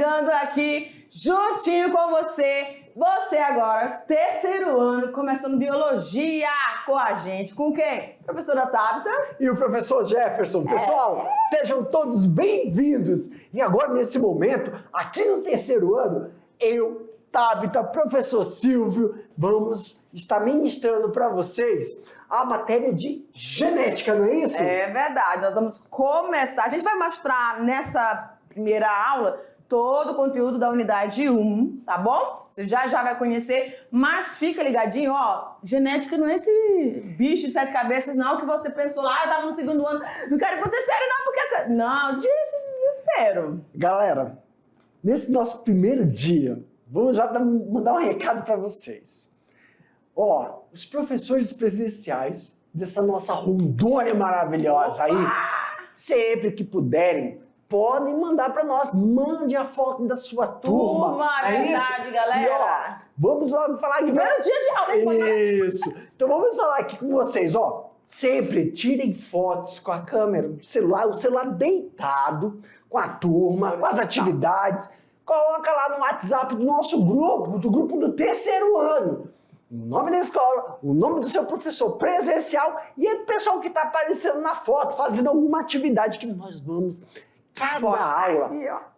chegando aqui juntinho com você. Você agora, terceiro ano, começando biologia com a gente. Com quem? Professora Tabita. E o professor Jefferson. Pessoal, sejam todos bem-vindos. E agora, nesse momento, aqui no terceiro ano, eu, Tabita, professor Silvio, vamos estar ministrando para vocês a matéria de genética, não é isso? É verdade, nós vamos começar. A gente vai mostrar nessa primeira aula todo o conteúdo da unidade 1, tá bom? Você já vai conhecer, mas fica ligadinho, ó, genética não é esse bicho de 7 cabeças não, que você pensou lá, eu tava no segundo ano, não quero ir pro terceiro não, porque... Não, desespero. Galera, nesse nosso primeiro dia, vamos já mandar um recado para vocês. Ó, os professores presenciais dessa nossa Rondônia maravilhosa aí, sempre que puderem, podem mandar para nós. Mande a foto da sua turma. É verdade, galera. E, ó, vamos logo falar aqui. Primeiro dia de aula, é importante. Isso. Então vamos falar aqui com vocês, ó. Sempre tirem fotos com a câmera do celular, o celular deitado, com a turma, com as atividades. Coloca lá no WhatsApp do nosso grupo, do grupo do terceiro ano. O nome da escola, o nome do seu professor presencial e o pessoal que está aparecendo na foto, fazendo alguma atividade que nós vamos. Cada aula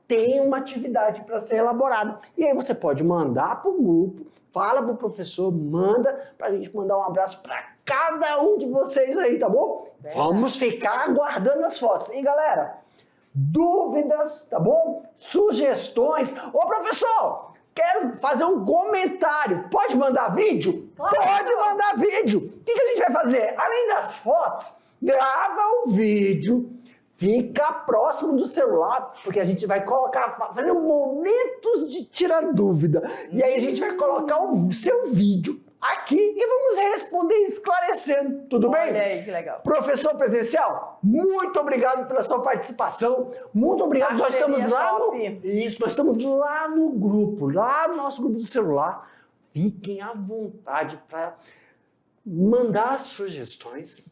tem uma atividade para ser elaborada. E aí você pode mandar para o grupo, fala para o professor, manda para a gente mandar um abraço para cada um de vocês aí, tá bom? Vamos ficar aguardando as fotos. E galera, dúvidas, tá bom? Sugestões. Ô professor, quero fazer um comentário. Pode mandar vídeo? Claro. Pode mandar vídeo. O que a gente vai fazer? Além das fotos, grava o vídeo, fica próximo do celular, porque a gente vai colocar, fazer momentos de tirar dúvida. E aí a gente vai colocar o seu vídeo aqui e vamos responder esclarecendo. Tudo bem? Olha aí, que legal. Professor presencial, muito obrigado pela sua participação. Muito obrigado. Nós estamos lá nós estamos lá no grupo, lá no nosso grupo do celular. Fiquem à vontade para mandar sugestões,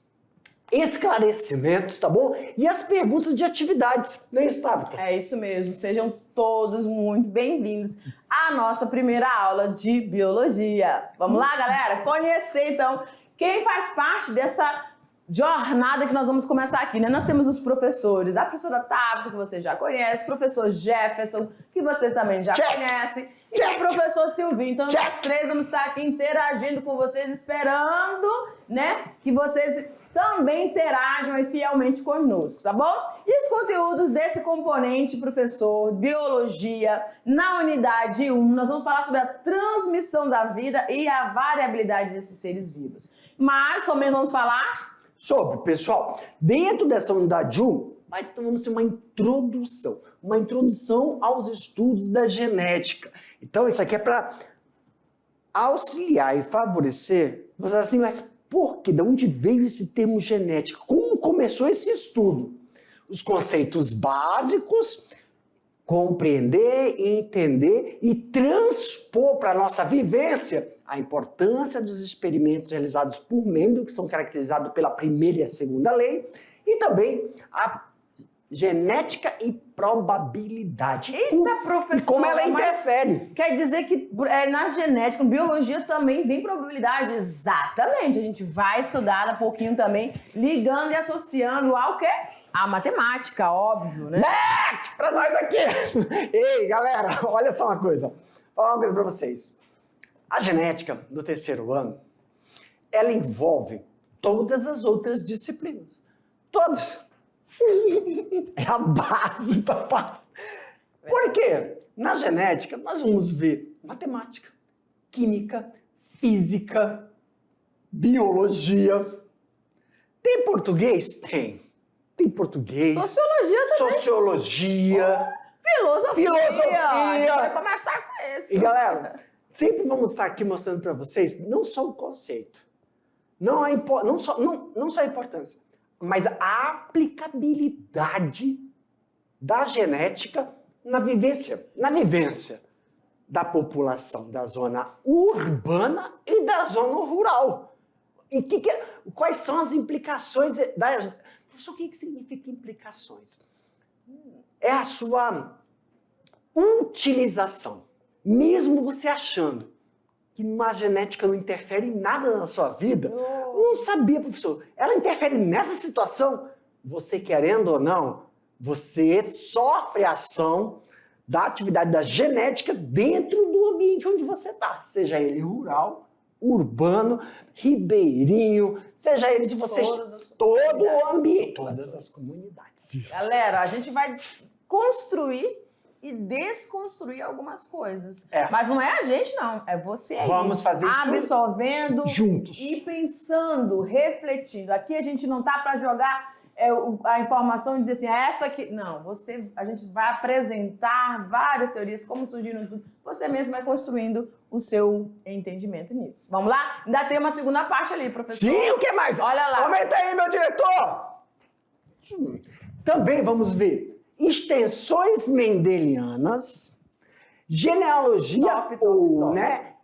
esclarecimentos, tá bom? E as perguntas de atividades, não é isso, Tabita? É isso mesmo, sejam todos muito bem-vindos à nossa primeira aula de biologia. Vamos lá, galera? Conhecer, então, quem faz parte dessa jornada que nós vamos começar aqui, né? Nós temos os professores, a professora Tabita, que você já conhece, o professor Jefferson, que vocês também já conhecem, e o professor Silvinho. Então, nós três vamos estar aqui interagindo com vocês, esperando, né, que vocês também interajam aí fielmente conosco, tá bom? E os conteúdos desse componente, professor, biologia, na unidade 1, nós vamos falar sobre a transmissão da vida e a variabilidade desses seres vivos. Mas também vamos falar sobre, pessoal, dentro dessa unidade 1, vamos ter uma introdução aos estudos da genética. Então, isso aqui é para auxiliar e favorecer, você assim, mas por que? De onde veio esse termo genética? Como começou esse estudo? Os conceitos básicos, compreender, entender e transpor para a nossa vivência a importância dos experimentos realizados por Mendel, que são caracterizados pela primeira e a segunda lei, e também a genética e probabilidade. Eita, professor! E como ela interfere. Quer dizer que na genética, em biologia também vem probabilidade? Exatamente. A gente vai estudar um pouquinho também, ligando e associando ao quê? A matemática, óbvio, né? Pra nós aqui! Ei, galera, olha só uma coisa. Vou falar uma coisa pra vocês. A genética do terceiro ano, ela envolve todas as outras disciplinas. Todas. É a base da parte. Por quê? Na genética, nós vamos ver matemática, química, física, biologia. Tem português? Tem. Tem português. Sociologia também. Sociologia. Filosofia. A gente vai Filosofia. começar com isso. E galera, sempre vamos estar aqui mostrando para vocês não só o conceito, não só a importância, mas a aplicabilidade da genética na vivência da população da zona urbana e da zona rural. E quais são as implicações da... Professor, o que significa implicações? É a sua utilização. Mesmo você achando que a genética não interfere em nada na sua vida, não sabia, professor. Ela interfere nessa situação? Você querendo ou não, você sofre a ação da atividade da genética dentro do ambiente onde você está. Seja ele rural, urbano, ribeirinho, seja ele se você... Todo o ambiente. Todas as comunidades. Galera, a gente vai construir e desconstruir algumas coisas. Mas não é a gente, não. É você aí. Vamos fazer isso absorvendo juntos. E pensando, refletindo. Aqui a gente não tá para jogar a informação e dizer assim, essa aqui... Não, a gente vai apresentar várias teorias, como surgiram tudo. Você mesmo vai construindo o seu entendimento nisso. Vamos lá? Ainda tem uma segunda parte ali, professor. Sim, o que mais? Olha lá. Aumenta aí, meu diretor! Também vamos ver extensões mendelianas, genealogia ou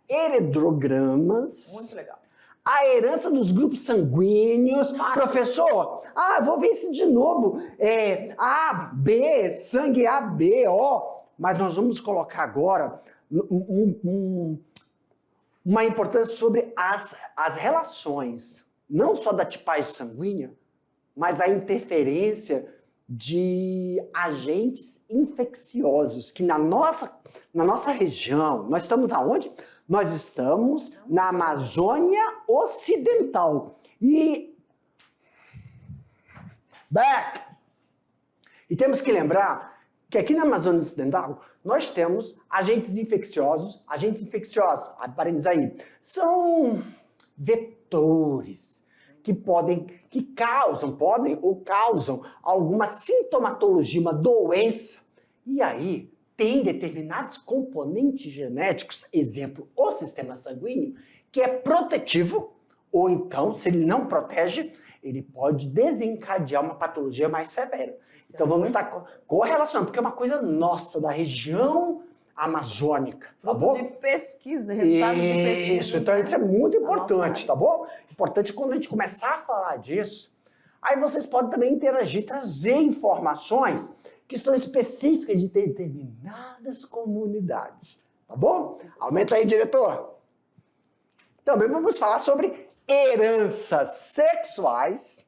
heredogramas. Muito legal. A herança dos grupos sanguíneos. Professor, vou ver isso de novo. A, B, sangue A, B, O. Mas nós vamos colocar agora uma importância sobre as relações, não só da tipagem sanguínea, mas a interferência de agentes infecciosos, que na nossa região, nós estamos aonde? Nós estamos na Amazônia Ocidental. E temos que lembrar que aqui na Amazônia Ocidental, nós temos agentes infecciosos, aparelhos aí, são vetores que causam alguma sintomatologia, uma doença. E aí, tem determinados componentes genéticos, exemplo, o sistema sanguíneo, que é protetivo, ou então, se ele não protege, ele pode desencadear uma patologia mais severa. Então vamos estar correlacionando, porque é uma coisa nossa, da região amazônica, tá bom? De pesquisa, resultados de pesquisa. Isso, então isso é muito importante, tá bom? Importante quando a gente começar a falar disso, aí vocês podem também interagir, trazer informações que são específicas de determinadas comunidades, tá bom? Aumenta aí, diretor. Também vamos falar sobre heranças sexuais,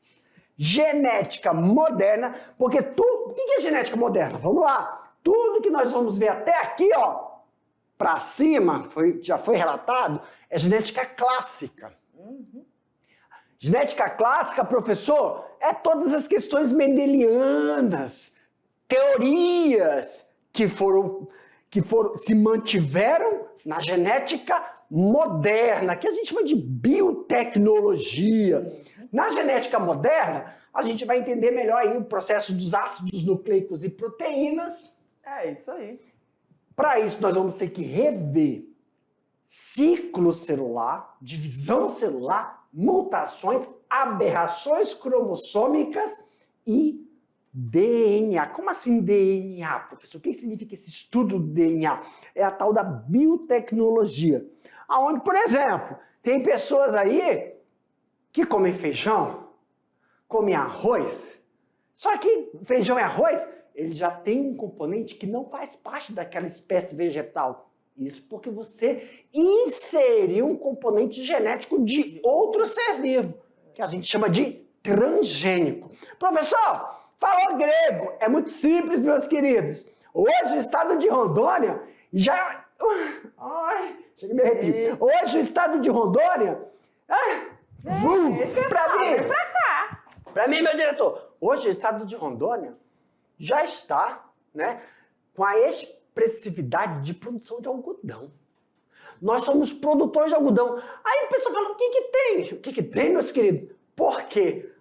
genética moderna, porque o que é genética moderna? Vamos lá. Tudo que nós vamos ver até aqui, ó, para cima, já foi relatado, é genética clássica. Genética clássica, professor, é todas as questões mendelianas, teorias que se mantiveram na genética moderna, que a gente chama de biotecnologia. Na genética moderna, a gente vai entender melhor aí o processo dos ácidos nucleicos e proteínas. É isso aí. Para isso, nós vamos ter que rever ciclo celular, divisão celular, mutações, aberrações cromossômicas e DNA. Como assim DNA, professor? O que significa esse estudo do DNA? É a tal da biotecnologia. Onde, por exemplo, tem pessoas aí que comem feijão, comem arroz, só que feijão e arroz, ele já tem um componente que não faz parte daquela espécie vegetal. Isso porque você inseriu um componente genético de outro ser vivo, que a gente chama de transgênico. Professor, falou grego. É muito simples, meus queridos. Hoje o estado de Rondônia já... Ai, chega a me arrepio. Hoje o estado de Rondônia... Para mim, meu diretor, hoje o estado de Rondônia já está, né, com a expressividade de produção de algodão. Nós somos produtores de algodão. Aí a pessoa fala, o que que tem? O que que tem, meus queridos? Porque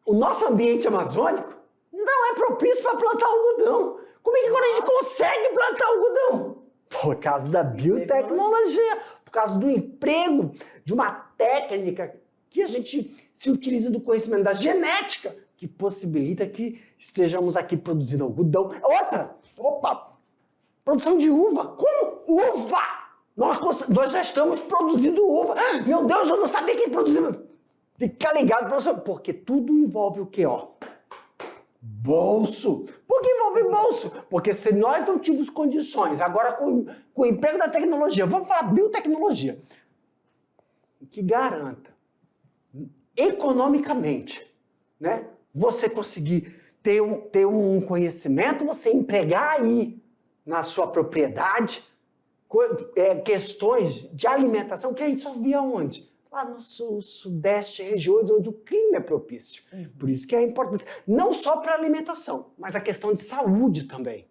o nosso ambiente amazônico não é propício para plantar algodão. Como é que agora a gente consegue plantar algodão? Por causa da biotecnologia, por causa do emprego de uma técnica que a gente se utiliza do conhecimento da genética, que possibilita que estejamos aqui produzindo algodão. Produção de uva. Como? Uva! Nós já estamos produzindo uva. Meu Deus, eu não sabia que produzia. Fica ligado, professor, porque tudo envolve o quê, ó? Bolso. Por Por que envolve bolso? Porque se nós não tínhamos condições, agora com o emprego da tecnologia, vamos falar biotecnologia, que garanta, economicamente, né, você conseguir ter um conhecimento, você empregar aí na sua propriedade questões de alimentação que a gente só via onde? Lá no sul, sudeste, regiões onde o clima é propício. Por isso que é importante, não só para alimentação, mas a questão de saúde também.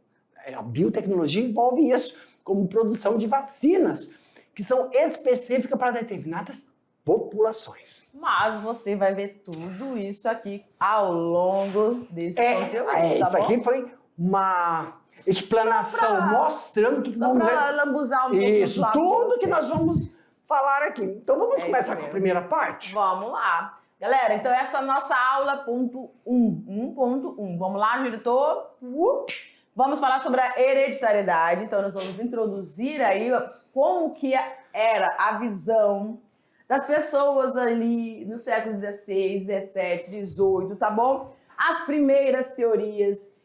A biotecnologia envolve isso, como produção de vacinas, que são específicas para determinadas populações. Mas você vai ver tudo isso aqui ao longo desse conteúdo, tá isso bom? aqui foi uma explanação mostrando que Só para lambuzar um pouco isso, do tudo que nós vamos falar aqui. Então vamos começar com a primeira parte? Vamos lá. Galera, então essa é a nossa aula ponto 1.1. Vamos lá, diretor? Vamos falar sobre a hereditariedade. Então nós vamos introduzir aí como que era a visão das pessoas ali no século XVI, XVII, XVIII, tá bom? As primeiras teorias.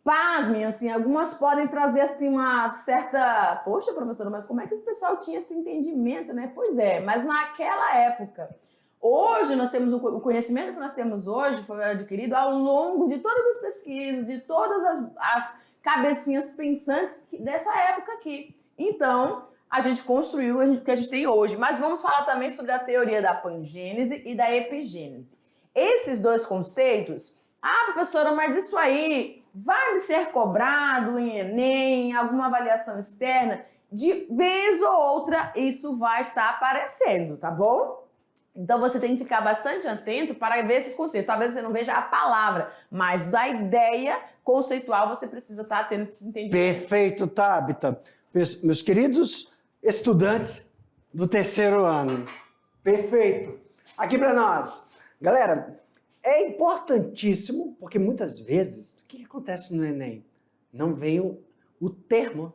Pasmem, assim, algumas podem trazer assim uma certa... Poxa, professora, mas como é que esse pessoal tinha esse entendimento, né? Pois é, mas naquela época. Hoje nós temos o conhecimento que nós temos hoje foi adquirido ao longo de todas as pesquisas, de todas as cabecinhas pensantes dessa época aqui. Então, a gente construiu o que a gente tem hoje. Mas vamos falar também sobre a teoria da pangênese e da epigênese. Esses dois conceitos... Ah, professora, mas isso aí vai me ser cobrado em Enem, alguma avaliação externa? De vez ou outra, isso vai estar aparecendo, tá bom? Então, você tem que ficar bastante atento para ver esses conceitos. Talvez você não veja a palavra, mas a ideia conceitual você precisa estar tendo esse entendimento. Perfeito, Tabita. Meus queridos estudantes do terceiro ano. Perfeito. Aqui para nós. Galera... É importantíssimo, porque muitas vezes, o que acontece no Enem? Não vem o termo,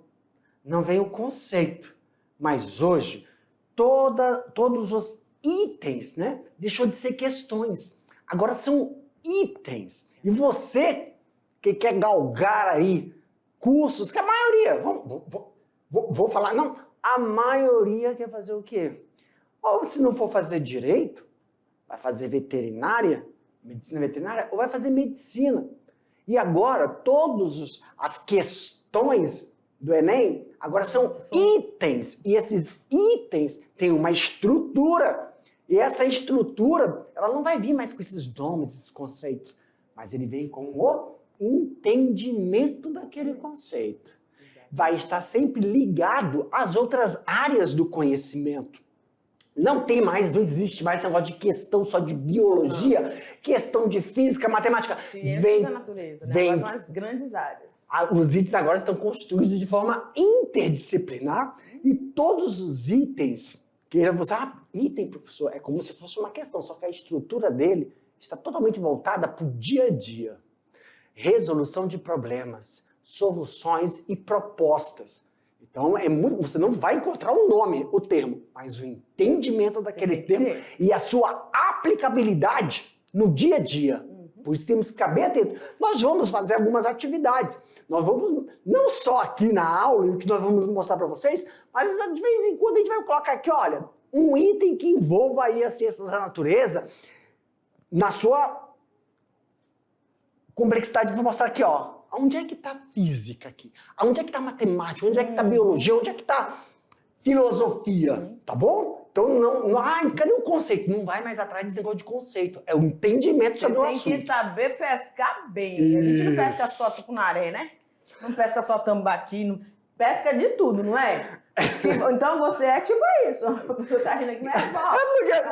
não vem o conceito. Mas hoje, todos os itens, né? Deixou de ser questões. Agora são itens. E você que quer galgar aí cursos, que a maioria, vou falar, não, a maioria quer fazer o quê? Ou se não for fazer direito, vai fazer veterinária, medicina veterinária, ou vai fazer medicina. E agora, todas as questões do Enem, agora são itens. E esses itens têm uma estrutura. E essa estrutura, ela não vai vir mais com esses nomes, esses conceitos, mas ele vem com o entendimento daquele conceito. Vai estar sempre ligado às outras áreas do conhecimento. Não existe mais esse negócio de questão só de biologia, questão de física, matemática. Ciência da natureza, né? Mas são as grandes áreas. Os itens agora estão construídos de forma interdisciplinar e todos os itens, que você, item, professor, é como se fosse uma questão, só que a estrutura dele está totalmente voltada para o dia a dia. Resolução de problemas, soluções e propostas. Então, você não vai encontrar o nome, o termo, mas o entendimento daquele termo e a sua aplicabilidade no dia a dia. Por isso temos que ficar bem atentos. Nós vamos fazer algumas atividades. Nós vamos, não só aqui na aula, e o que nós vamos mostrar para vocês, mas de vez em quando a gente vai colocar aqui, olha, um item que envolva aí as ciências da natureza na sua complexidade. Vou mostrar aqui, ó. Onde é que está a física aqui? Onde é que está a matemática? Onde é que está a biologia? Onde é que está a filosofia? Sim. Tá bom? Então, cadê o conceito? Não vai mais atrás desse negócio de conceito. É o entendimento sobre o assunto. Você tem que saber pescar bem. Isso. A gente não pesca só tucunaré, né? Não pesca só tambaqui, não... pesca de tudo, não é? Então você é tipo isso. Você tá rindo aqui, mas é bom.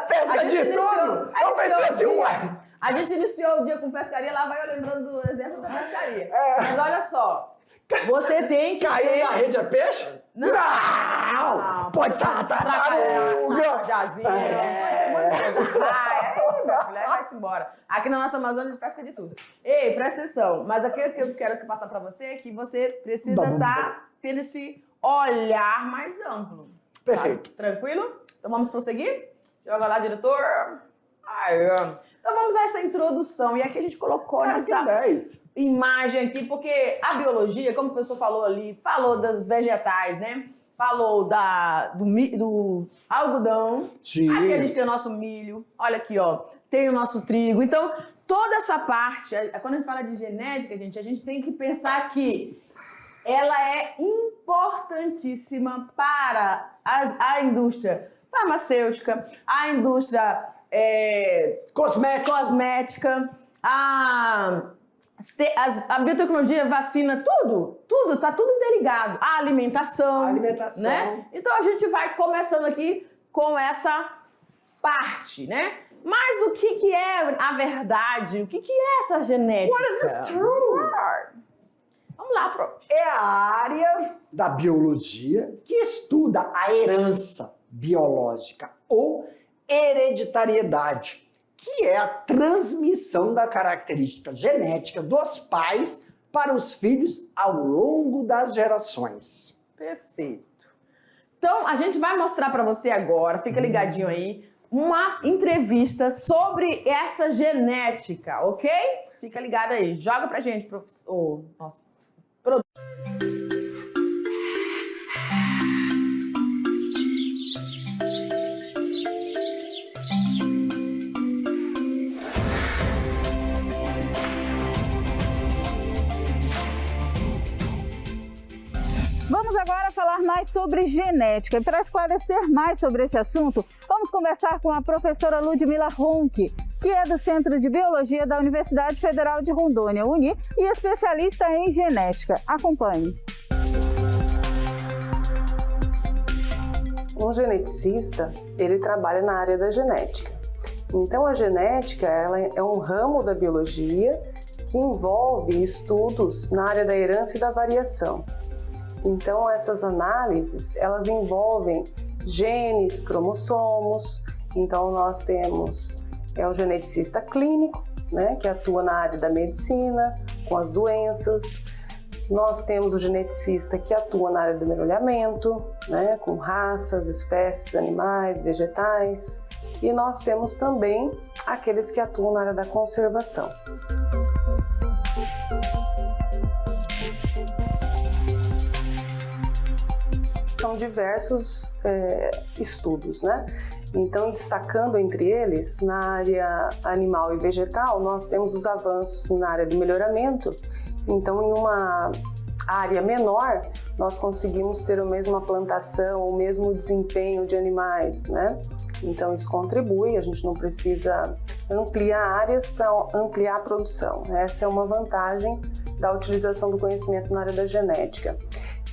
Pesca de tudo? Eu pensei assim, ué. A gente iniciou o dia com pescaria, lá vai eu lembrando do exemplo da pescaria. Mas olha só, você tem que Caiu na rede é peixe? Não! Pode ser tartaruga! Vai-se embora. Aqui na nossa Amazônia a gente pesca de tudo. Ei, presta atenção. Mas aqui o que eu quero passar pra você é que você precisa estar tendo esse olhar mais amplo. Perfeito. Tá? Tranquilo? Então vamos prosseguir? Joga lá, diretor. Então vamos a essa introdução. E aqui a gente colocou nessa... imagem aqui, porque a biologia, como o professor falou ali, falou dos vegetais, né? Falou do algodão. Sim. Aqui a gente tem o nosso milho. Olha aqui, ó. Tem o nosso trigo. Então, toda essa parte, quando a gente fala de genética, gente, a gente tem que pensar que ela é importantíssima para a indústria farmacêutica, a indústria cosmética, a biotecnologia, vacina, tudo, tá tudo interligado. A alimentação. Né? Então a gente vai começando aqui com essa parte, né? Mas o que é a verdade? O que é essa genética? What is this true? Vamos lá, prof. É a área da biologia que estuda a herança biológica ou hereditariedade, que é a transmissão da característica genética dos pais para os filhos ao longo das gerações. Perfeito. Então, a gente vai mostrar para você agora, fica ligadinho aí, uma entrevista sobre essa genética, ok? Fica ligado aí, joga pra gente, professor. Nosso produto. Vamos agora falar mais sobre genética. E para esclarecer mais sobre esse assunto, vamos conversar com a professora Ludmila Ronchi, que é do Centro de Biologia da Universidade Federal de Rondônia, UNI, e especialista em genética. Acompanhe. Um geneticista, ele trabalha na área da genética. Então, a genética ela é um ramo da biologia que envolve estudos na área da herança e da variação. Então, essas análises, elas envolvem genes, cromossomos. Então, nós temos o geneticista clínico, né, que atua na área da medicina, com as doenças. Nós temos o geneticista que atua na área do mergulhamento, né, com raças, espécies, animais, vegetais. E nós temos também aqueles que atuam na área da conservação. São diversos estudos, né? Então, destacando entre eles, na área animal e vegetal, nós temos os avanços na área do melhoramento. Então, em uma área menor, nós conseguimos ter a mesma plantação, o mesmo desempenho de animais, né? Então, isso contribui, a gente não precisa ampliar áreas para ampliar a produção. Essa é uma vantagem da utilização do conhecimento na área da genética.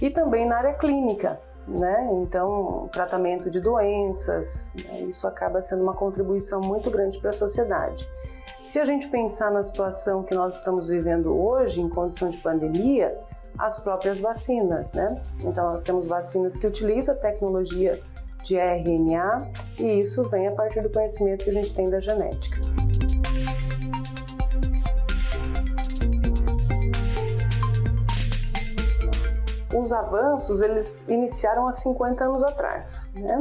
E também na área clínica, né? Então, tratamento de doenças, né? Isso acaba sendo uma contribuição muito grande para a sociedade. Se a gente pensar na situação que nós estamos vivendo hoje, em condição de pandemia, as próprias vacinas, né? Então, nós temos vacinas que utilizam a tecnologia de RNA e isso vem a partir do conhecimento que a gente tem da genética. Os avanços, eles iniciaram há 50 anos atrás, né?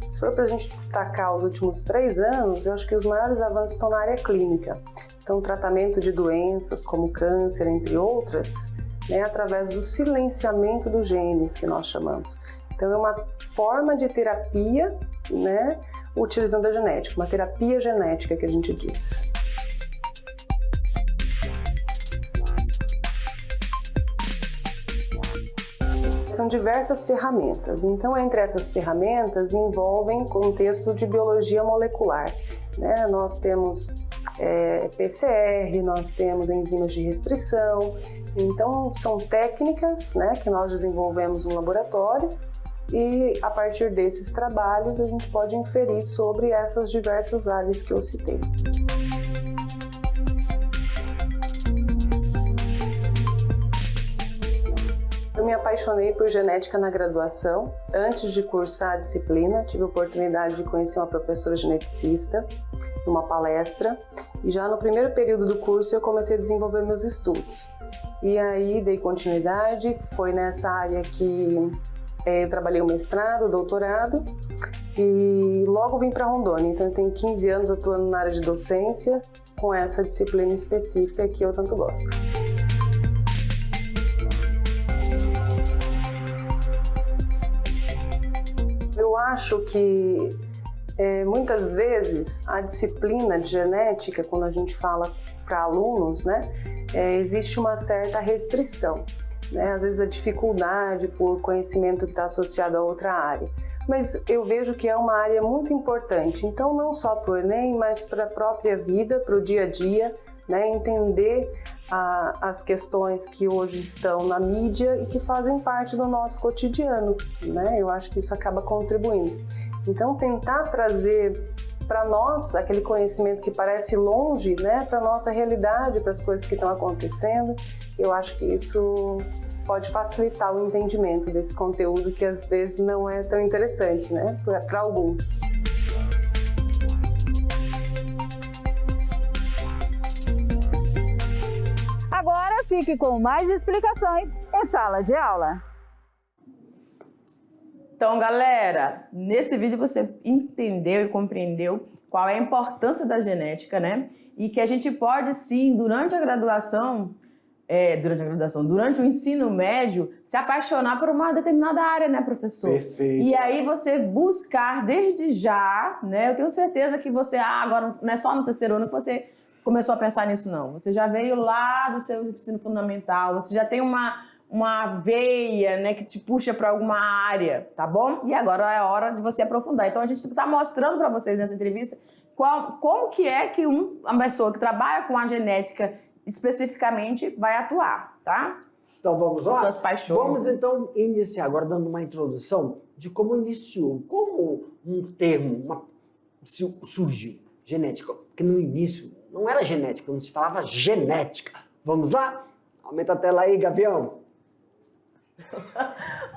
Se for para a gente destacar os últimos 3 anos, eu acho que os maiores avanços estão na área clínica. Então, o tratamento de doenças como câncer, entre outras, né, através do silenciamento dos genes, que nós chamamos. Então, é uma forma de terapia, né, utilizando a genética, uma terapia genética que a gente diz. São diversas ferramentas. Então, entre essas ferramentas, envolvem contexto de biologia molecular, né? Nós temos PCR, nós temos enzimas de restrição. Então, são técnicas, né, que nós desenvolvemos no laboratório e, a partir desses trabalhos, a gente pode inferir sobre essas diversas áreas que eu citei. Eu me apaixonei por genética na graduação. Antes de cursar a disciplina, tive a oportunidade de conhecer uma professora geneticista numa palestra. E já no primeiro período do curso eu comecei a desenvolver meus estudos. E aí dei continuidade, foi nessa área que eu trabalhei o mestrado, o doutorado. E logo vim para Rondônia, então eu tenho 15 anos atuando na área de docência com essa disciplina específica que eu tanto gosto. acho que muitas vezes a disciplina de genética, quando a gente fala para alunos, né, existe uma certa restrição, né? Às vezes a dificuldade por conhecimento que está associado a outra área. Mas eu vejo que é uma área muito importante, então não só para o Enem, mas para a própria vida, para o dia a dia, né? Entender as questões que hoje estão na mídia e que fazem parte do nosso cotidiano, né? Eu acho que isso acaba contribuindo. Então tentar trazer para nós aquele conhecimento que parece longe, né, para a nossa realidade, para as coisas que estão acontecendo, eu acho que isso pode facilitar o entendimento desse conteúdo que às vezes não é tão interessante, né, para alguns. Agora fique com mais explicações em sala de aula. Então, galera, nesse vídeo você entendeu e compreendeu qual é a importância da genética, né? E que a gente pode sim, durante o ensino médio, se apaixonar por uma determinada área, né, professor? Perfeito. E aí você buscar desde já, né? Eu tenho certeza que você, agora não é só no terceiro ano que você começou a pensar nisso, não. Você já veio lá do seu ensino fundamental, você já tem uma veia, né, que te puxa para alguma área, tá bom? E agora é hora de você aprofundar. Então a gente está mostrando para vocês nessa entrevista como que é que uma pessoa que trabalha com a genética especificamente vai atuar, tá? Então vamos lá? Suas paixões. Vamos então iniciar agora dando uma introdução de como iniciou, como um termo surgiu, genética, porque no início não era genética, não se falava genética. Vamos lá? Aumenta a tela aí, Gavião.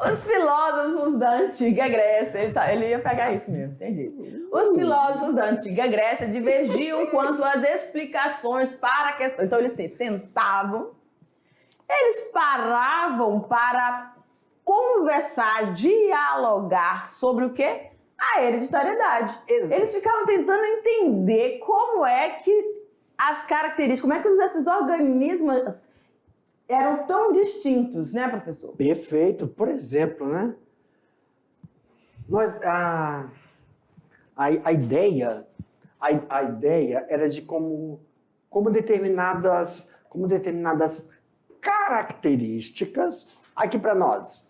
Os filósofos da antiga Grécia, ele ia pegar isso mesmo, entendi. Os filósofos da antiga Grécia divergiam quanto às explicações para a questão. Então eles se sentavam, eles paravam para conversar, dialogar sobre o quê? A hereditariedade. Exato. Eles ficavam tentando entender como é que as características, como é que esses organismos eram tão distintos, né, professor? Perfeito. Por exemplo, né? A ideia era de como determinadas características aqui para nós.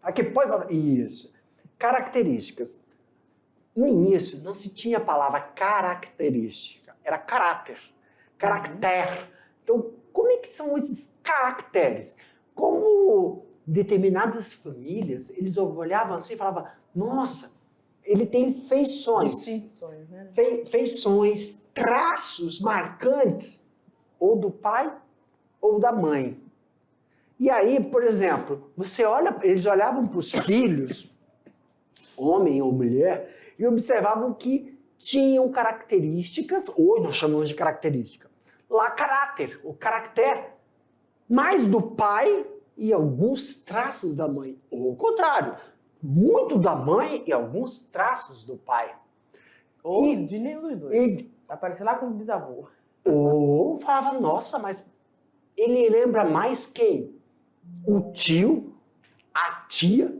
Aqui pode isso. Características. No início não se tinha a palavra característica, era caráter, caractere. Então, como é que são esses caracteres? Como determinadas famílias, eles olhavam assim e falavam, nossa, ele tem feições. Distinções, né? Feições, traços marcantes, ou do pai ou da mãe. E aí, por exemplo, eles olhavam para os filhos, homem ou mulher, e observavam que tinham características, hoje nós chamamos de característica, lá caráter, o caractere, mais do pai e alguns traços da mãe. Ou o contrário, muito da mãe e alguns traços do pai. Ou de nenhum dos dois. Vai parecer lá com o bisavô. Ou falava, nossa, mas ele lembra mais quem? O tio, a tia,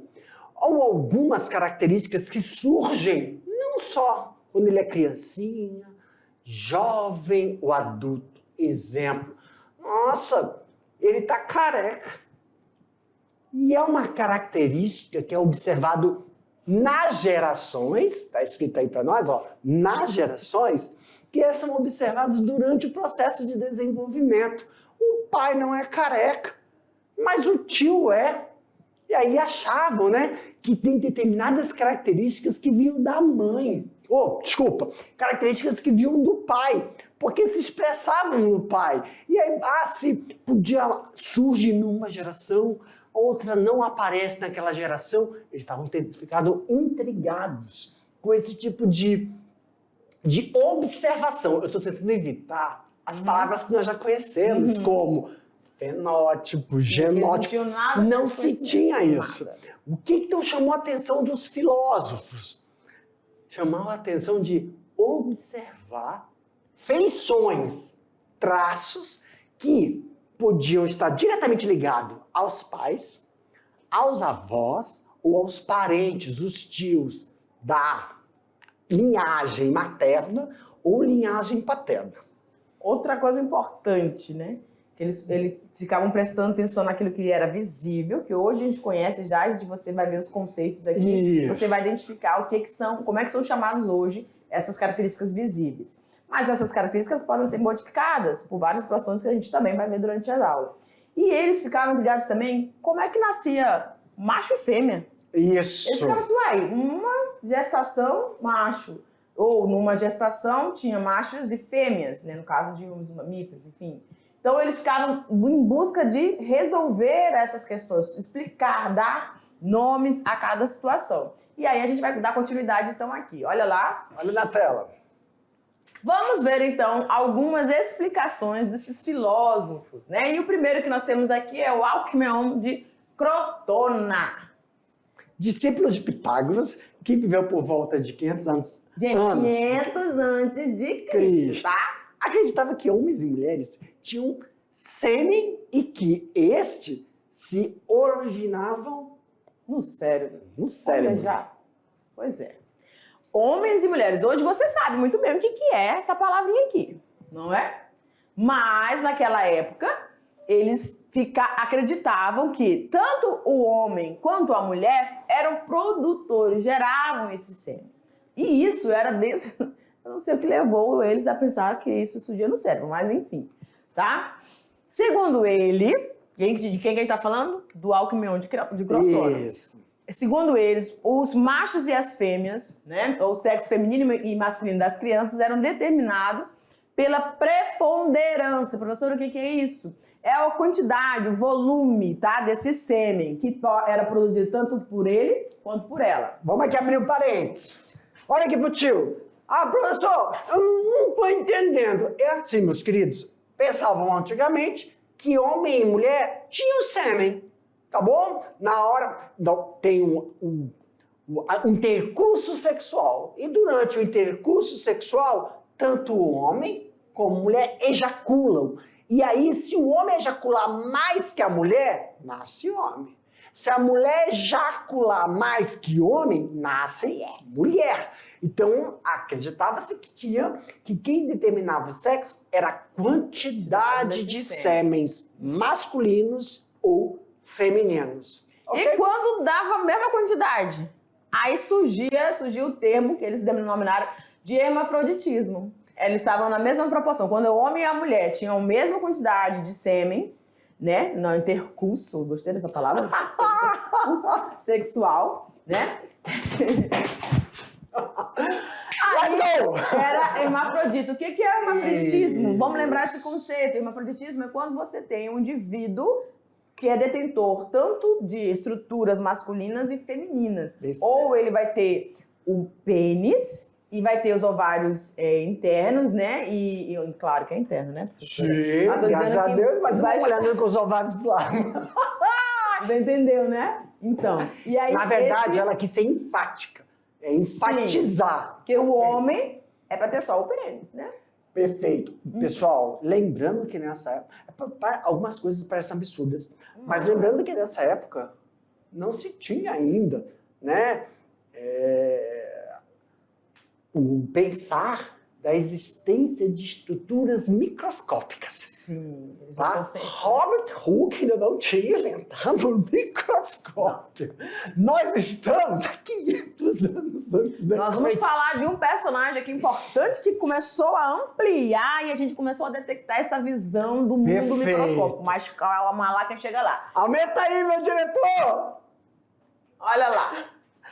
ou algumas características que surgem não só quando ele é criancinha, jovem ou adulto. Exemplo, nossa, ele está careca. E é uma característica que é observado nas gerações, está escrito aí para nós, ó, nas gerações, que são observadas durante o processo de desenvolvimento. O pai não é careca, mas o tio é. E aí achavam, né, que tem determinadas características que vinham da mãe. Características que vinham do pai, porque se expressavam no pai. E aí, se podia surge numa geração, outra não aparece naquela geração, eles estavam ficando intrigados com esse tipo de observação. Eu estou tentando evitar as palavras que nós já conhecemos, como fenótipo, genótipo. Não se tinha isso. O que então chamou a atenção dos filósofos? Chamou a atenção de observar feições, traços que podiam estar diretamente ligados aos pais, aos avós ou aos parentes, os tios da linhagem materna ou linhagem paterna. Outra coisa importante, né? Que eles ficavam prestando atenção naquilo que era visível, que hoje a gente conhece já, você vai ver os conceitos aqui, Isso. você vai identificar o que são, como é que são chamados hoje essas características visíveis. Mas essas características podem ser modificadas por várias situações que a gente também vai ver durante a aula. E eles ficavam ligados também como é que nascia macho e fêmea. Isso. Eles ficavam assim, uai, uma gestação macho, ou numa gestação tinha machos e fêmeas, né, no caso de uns mamíferos, enfim. Então eles ficavam em busca de resolver essas questões, explicar, dar nomes a cada situação. E aí a gente vai dar continuidade então aqui, olha lá. Olha na tela. Vamos ver então algumas explicações desses filósofos, né? E o primeiro que nós temos aqui é o Alcmeon de Crotona. Discípulo de Pitágoras, que viveu por volta de 500 anos. Gente, 500 antes de Cristo, tá? Acreditava que homens e mulheres tinham sêmen e que este se originavam No cérebro. no cérebro. Olha já. Pois é. Homens e mulheres. Hoje você sabe muito bem o que é essa palavrinha aqui, não é? Mas naquela época, eles acreditavam que tanto o homem quanto a mulher eram produtores, geravam esse sêmen. E isso era dentro... Eu não sei o que levou eles a pensar que isso surgia no cérebro, mas enfim, tá? Segundo ele, de quem que a gente tá falando? Do Alcmeon de Crotona. Isso. Segundo eles, os machos e as fêmeas, né, ou o sexo feminino e masculino das crianças eram determinados pela preponderância. Professor, o que é isso? É a quantidade, o volume, tá, desse sêmen que era produzido tanto por ele quanto por ela. Vamos aqui abrir um parênteses. Olha aqui pro tio. Ah, professor, eu não estou entendendo. É assim, meus queridos. Pensavam antigamente que homem e mulher tinham sêmen, tá bom? Na hora tem um intercurso sexual. E durante o intercurso sexual, tanto o homem como a mulher ejaculam. E aí, se o homem ejacular mais que a mulher, nasce homem. Se a mulher ejacular mais que homem, nasce mulher. Então, acreditava-se que quem determinava o sexo era a quantidade de sêmens masculinos ou femininos. Okay? E quando dava a mesma quantidade, aí surgiu o termo que eles denominaram de hermafroditismo. Eles estavam na mesma proporção. Quando o homem e a mulher tinham a mesma quantidade de sêmen, né, no intercurso, gostei dessa palavra, intercurso sexual, né? Aí era hermafrodita. O que é hermafroditismo? Vamos lembrar esse conceito. Hermafroditismo é quando você tem um indivíduo que é detentor tanto de estruturas masculinas e femininas. Perfeito. Ou ele vai ter o pênis e vai ter os ovários internos, né? E claro que é interno, né? Sim, graças a Deus, mas não olhando com os ovários planos. Você entendeu, né? Então, e aí... Na verdade, ela quis ser enfática. É enfatizar. Porque o homem é para ter só o pênis, né? Perfeito. Pessoal, lembrando que nessa época... Algumas coisas parecem absurdas, mas lembrando que nessa época não se tinha ainda, né? O pensar da existência de estruturas microscópicas. Sim, eles Tá? não conseguem. Robert Hooke ainda não tinha inventado o microscópio. Nós estamos há 500 anos antes da Nós vamos falar de um personagem aqui importante que começou a ampliar e a gente começou a detectar essa visão do mundo Perfeito. microscópico. Mas calma lá que chega lá. Aumenta aí, meu diretor! Olha lá.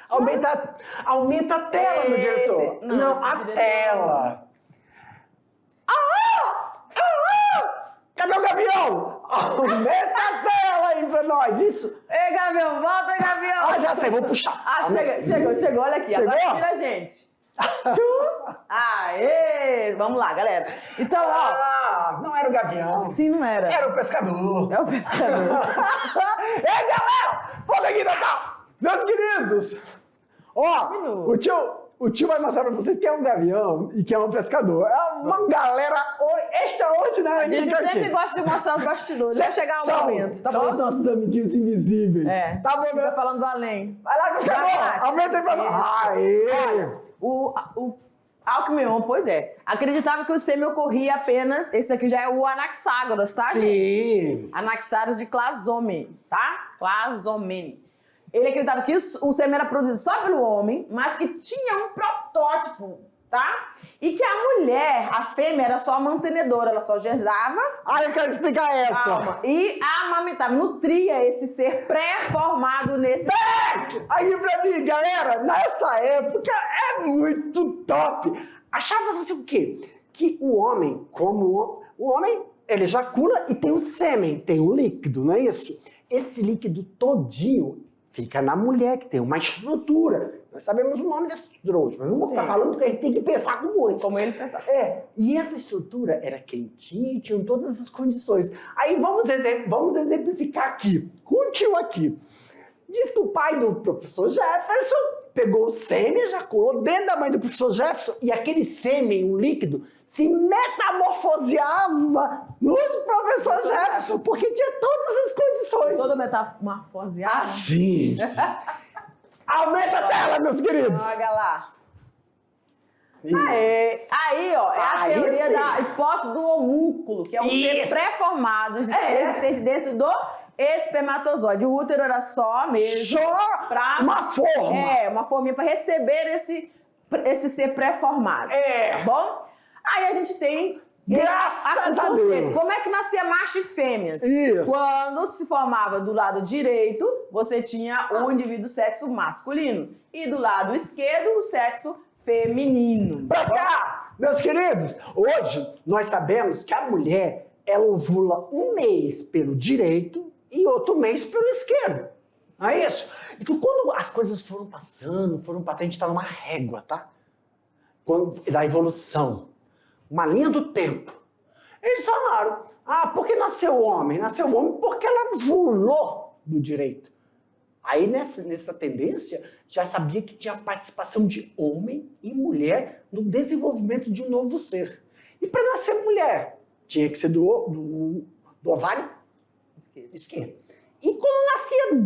Aumenta a tela, meu diretor. Não, Não, a diretor. tela. Cadê o Gavião? Aumenta a tela aí pra nós. Isso. Ei, Gavião, volta, Gavião. Ah, já sei, vou puxar. Chegou, olha aqui. Chegou? Agora tira a gente. Tchum. Aê! Vamos lá, galera. Então, ó. Ah, não era o Gavião. Sim, não era. Era o pescador. É o pescador. Ei, galera! Volta aqui, Natal! Meus queridos! Ó, o tio o tio vai mostrar pra vocês que é um gavião e que é um pescador. É uma galera extraordinária. A gente sempre gosta de mostrar os bastidores. Vai chegar o momento. Tá São bom? os nossos amiguinhos invisíveis. É. Tá bom, Tá meu? falando do além. Vai lá, pescador! Aumenta aí pra nós! Isso. Aê! O Alckmin, pois é, acreditava que o sêmen ocorria apenas, esse aqui já é o Anaxágoras, tá, gente? Sim! Anaxágoras de Clazomen, tá? Clazomen. Ele acreditava que o sêmen era produzido só pelo homem, mas que tinha um protótipo, tá? E que a mulher, a fêmea, era só a mantenedora, ela só gerava. Ah, eu quero explicar essa! Calma. E amamentava, nutria esse ser pré-formado nesse... Aí pra mim, galera, nessa época é muito top! Achava-se assim, o quê? Que o homem, como o homem, ele ejacula e tem o sêmen, tem o líquido, não é isso? Esse líquido todinho fica na mulher, que tem uma estrutura. Nós sabemos o nome dessa estrutura hoje, mas não vou ficar Sim. falando porque a gente tem que pensar como antes. Como eles pensavam. E essa estrutura era quentinha e tinha todas as condições. Aí vamos exemplificar aqui, com o tio aqui. Diz que o pai do professor Jefferson pegou o sêmen, ejaculou dentro da mãe do professor Jefferson e aquele sêmen, um líquido, se metamorfoseava no professor Jefferson, porque tinha todas as condições. Toda metamorfoseada. Assim. Aumenta a tela, meus queridos. Olha lá. Aí, ó, é a Aí teoria sim. da hipótese do homúnculo, que é um ser Isso. pré-formado, existente dentro do espermatozoide. O útero era só mesmo. Só pra- uma forma. Uma forminha para receber esse ser pré-formado. É. Tá bom? Aí a gente tem Graças o a conceito. Deus. Como é que nascia macho e fêmeas? Isso. Quando se formava do lado direito, você tinha o indivíduo sexo masculino. E do lado esquerdo, o sexo feminino. Pra cá, meus queridos, hoje nós sabemos que a mulher, ela ovula um mês pelo direito e outro mês pelo esquerdo. Não é isso? Então, quando as coisas foram passando, a gente está numa régua, tá? Da evolução, uma linha do tempo. Eles falaram, por que nasceu homem? Nasceu homem porque ela ovulou do direito. Aí, nessa tendência, já sabia que tinha participação de homem e mulher no desenvolvimento de um novo ser. E para nascer mulher, tinha que ser do ovário esquerdo. E quando nascia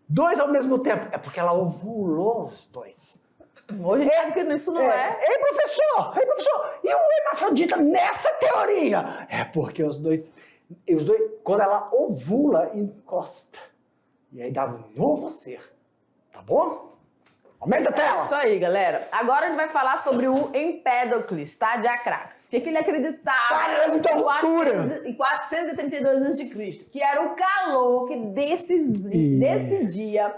dois ao mesmo tempo, é porque ela ovulou os dois. Hoje a gente sabe que isso não é. Ei, professor! E o hermafrodita nessa teoria? É porque os dois, quando ela ovula, encosta. E aí dava um novo ser. Tá bom? Aumenta a tela! Isso aí, galera. Agora a gente vai falar sobre o Empédocles, tá? De Acracas. O que ele acreditava Cara, é muita loucura! em 432 a.C., que era o calor que decidia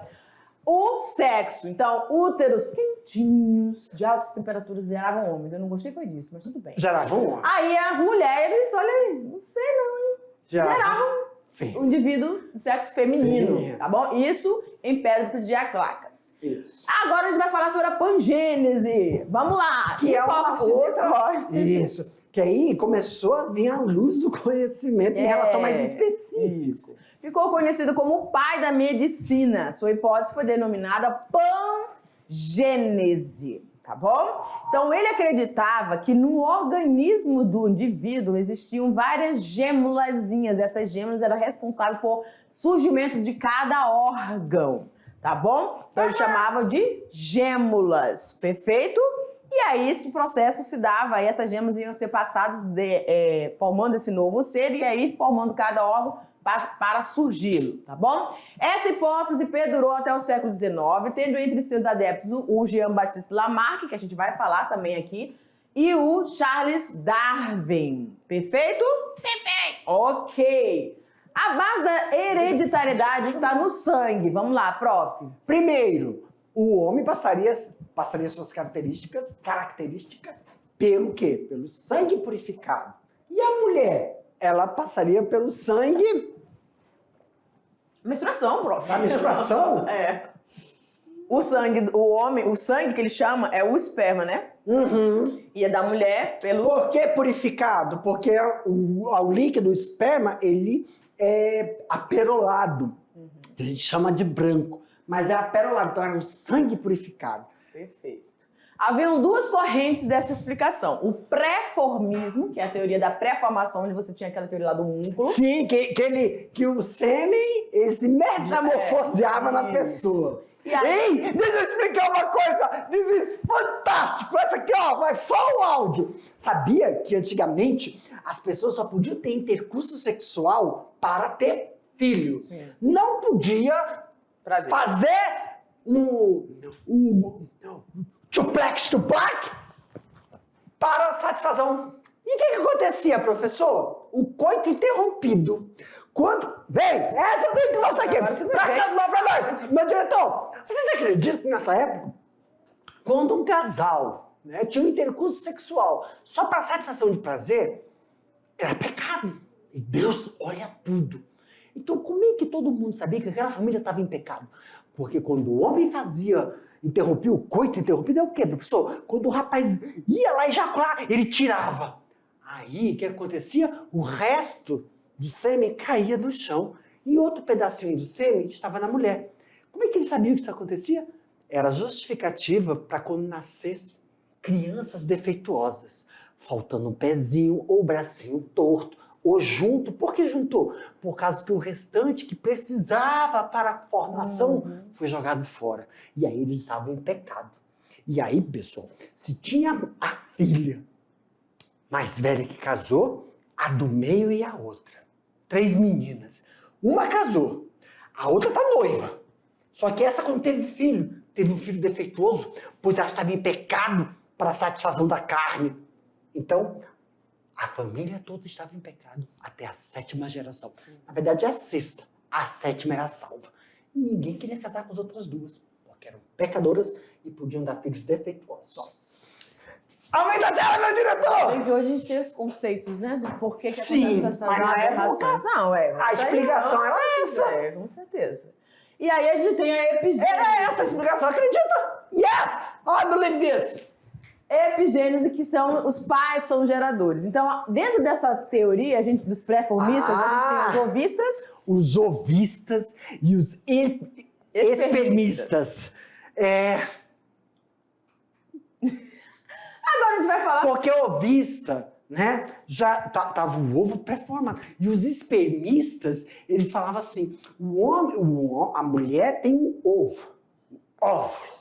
o sexo. Então, úteros quentinhos, de altas temperaturas, geravam homens. Eu não gostei foi disso, mas tudo bem. Gerava um homem. Aí as mulheres, olha aí, não sei não, hein? Geravam um indivíduo de sexo feminino, tá bom? Isso em Empédocles de Acracas. Isso. Agora a gente vai falar sobre a pangênese. Vamos lá. Que é uma Hipófise de outra... Córtex. Isso. Que aí começou a vir a luz do conhecimento em relação mais específico. Isso. Ficou conhecido como o pai da medicina. Sua hipótese foi denominada pangênese, tá bom? Então ele acreditava que no organismo do indivíduo existiam várias gêmulazinhas. Essas gêmulas eram responsáveis por surgimento de cada órgão, tá bom? Então ele chamava de gêmulas, perfeito? E aí esse processo se dava, aí essas gêmeas iam ser passadas formando esse novo ser e aí formando cada órgão para surgi-lo, tá bom? Essa hipótese perdurou até o século XIX, tendo entre seus adeptos o Jean-Baptiste Lamarck, que a gente vai falar também aqui, e o Charles Darwin. Perfeito? Perfeito! Ok. A base da hereditariedade está no sangue. Vamos lá, prof. Primeiro, o homem passaria suas características pelo quê? Pelo sangue purificado. E a mulher? Ela passaria pelo sangue... Menstruação, prof. Da menstruação? É. O sangue, o sangue que ele chama é o esperma, né? Uhum. E é da mulher pelo... Por que purificado? Porque o líquido esperma, ele é aperolado. Que a gente chama de branco. Mas é aperolado, então é um sangue purificado. Perfeito. Haviam duas correntes dessa explicação. O pré-formismo, que é a teoria da pré-formação, onde você tinha aquela teoria lá do múnculo. Sim, que o sêmen, ele se metamorfoseava na pessoa. E aí- Ei, deixa eu explicar uma coisa. This is fantástico. Essa aqui, ó, vai só o áudio. Sabia que antigamente as pessoas só podiam ter intercurso sexual para ter filhos? Sim. Não podia Prazer. fazer um tuplex para satisfação. E o que acontecia, professor? O coito interrompido. Quando... Vem! Essa eu tenho que mostrar aqui. Agora que Pra vem. cá, pra nós. Meu diretor, vocês acreditam que nessa época, quando um casal, né, tinha um intercurso sexual só para satisfação de prazer, era pecado. E Deus olha tudo. Então, como é que todo mundo sabia que aquela família estava em pecado? Porque quando o homem interrompia o coito interrompido, é o quê, professor? Quando o rapaz ia lá ejacular, ele tirava. Aí, o que acontecia? O resto do sêmen caía no chão e outro pedacinho do sêmen estava na mulher. Como é que ele sabia que isso acontecia? Era justificativa para quando nascesse crianças defeituosas, faltando um pezinho ou bracinho torto, ou junto. Por que juntou? Por causa que o restante que precisava para a formação foi jogado fora. E aí eles estavam em pecado. E aí, pessoal, se tinha a filha mais velha que casou, a do meio e a outra. 3 meninas. Uma casou, a outra tá noiva. Só que essa, quando teve um filho defeituoso, pois ela estava em pecado para a satisfação da carne. Então, a família toda estava em pecado até a 7ª geração. Na verdade, é a 6ª. A 7ª era salva. E ninguém queria casar com as outras duas, porque eram pecadoras e podiam dar filhos defeituosos. Nossa. Aumenta a tela, meu diretor! Bem que hoje a gente tem os conceitos, né? Do porquê que Sim, acontecem essas mas na aberrações. Não, a explicação era essa. É, com certeza. E aí a gente tem a epigênese. Era essa a explicação, acredita? Yes! I believe this! Epigênese, que são os pais são geradores. Então, dentro dessa teoria, a gente, dos pré-formistas, a gente tem os ovistas. Os ovistas e os espermistas. Agora a gente vai falar... Porque ovista, né, já tava o ovo pré-formado. E os espermistas, eles falavam assim, a mulher tem um óvulo.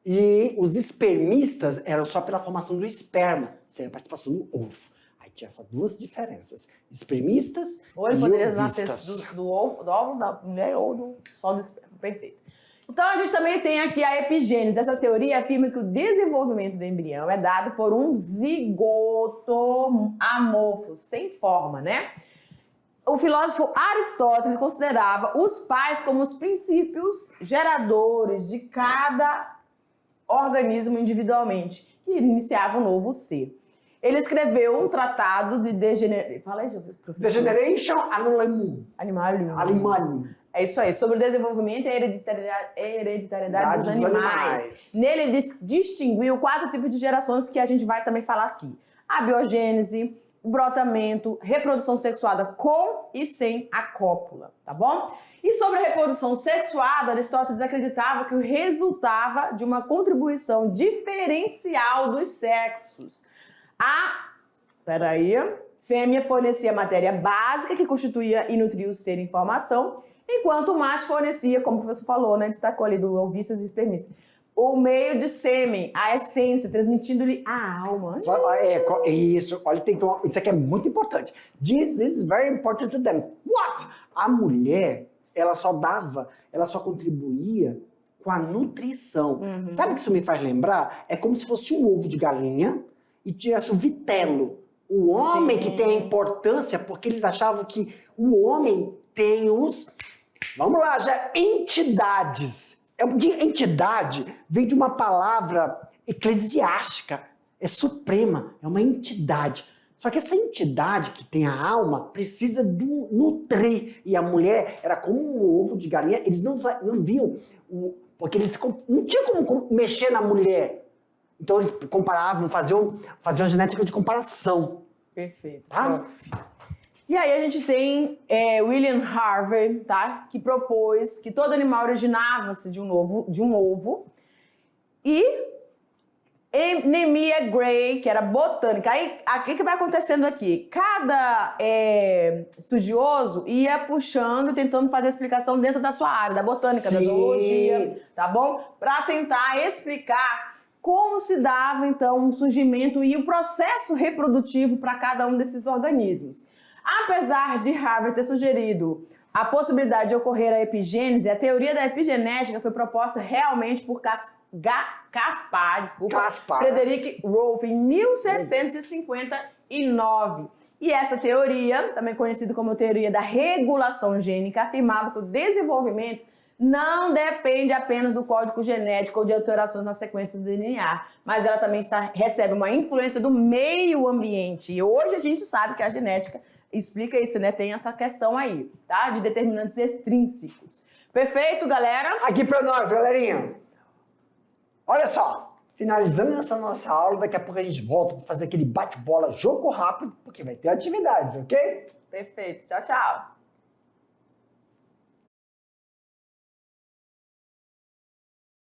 E os espermistas eram só pela formação do esperma, sem a participação do ovo. Aí tinha essas duas diferenças, espermistas Ou ele e poderia nascer ovistas. do óvulo da mulher ou só do esperma. Perfeito. Então, a gente também tem aqui a epigênese. Essa teoria afirma que o desenvolvimento do embrião é dado por um zigoto amorfo, sem forma, né? O filósofo Aristóteles considerava os pais como os princípios geradores de cada organismo individualmente, que iniciava um novo ser. Ele escreveu um tratado de Degeneration Animalium. É isso aí, sobre o desenvolvimento e a hereditariedade dos animais. Nele ele distinguiu 4 tipos de gerações que a gente vai também falar aqui. A biogênese, o brotamento, reprodução sexuada com e sem a cópula, tá bom? E sobre a reprodução sexuada, Aristóteles acreditava que resultava de uma contribuição diferencial dos sexos. A fêmea fornecia matéria básica que constituía e nutria o ser em formação, enquanto o macho fornecia, como o professor falou, né, destacou ali do ovistas e espermistas, o meio de sêmen, a essência, transmitindo-lhe a alma. Isso, olha, isso aqui é muito importante. This is very important to them. What? A mulher, ela só contribuía com a nutrição. Sabe o que isso me faz lembrar? É como se fosse um ovo de galinha e tivesse o vitelo. O homem que tem a importância, porque eles achavam que o homem tem vamos lá, já entidades. Entidade vem de uma palavra eclesiástica, é suprema, é uma entidade. Só que essa entidade que tem a alma precisa nutrir. E a mulher era como um ovo de galinha, eles não viam, porque eles não tinham como mexer na mulher. Então eles comparavam, faziam genética de comparação. Perfeito. Tá? E aí a gente tem William Harvey, tá? Que propôs que todo animal originava-se de um ovo e Nemia Gray, que era botânica. Aí, o que vai acontecendo aqui? Cada estudioso ia puxando, tentando fazer a explicação dentro da sua área, da botânica, da zoologia, tá bom? Para tentar explicar como se dava, então, o surgimento e o processo reprodutivo para cada um desses organismos. Apesar de Harvard ter sugerido a possibilidade de ocorrer a epigênese, a teoria da epigenética foi proposta realmente por Caspar, Frederick Rolfe, em 1759. E essa teoria, também conhecida como teoria da regulação gênica, afirmava que o desenvolvimento não depende apenas do código genético ou de alterações na sequência do DNA, mas ela também recebe uma influência do meio ambiente. E hoje a gente sabe que a genética explica isso, né? Tem essa questão aí, tá? De determinantes extrínsecos. Perfeito, galera? Aqui pra nós, galerinha. Olha só, finalizando essa nossa aula, daqui a pouco a gente volta para fazer aquele bate-bola, jogo rápido, porque vai ter atividades, ok? Perfeito. Tchau, tchau.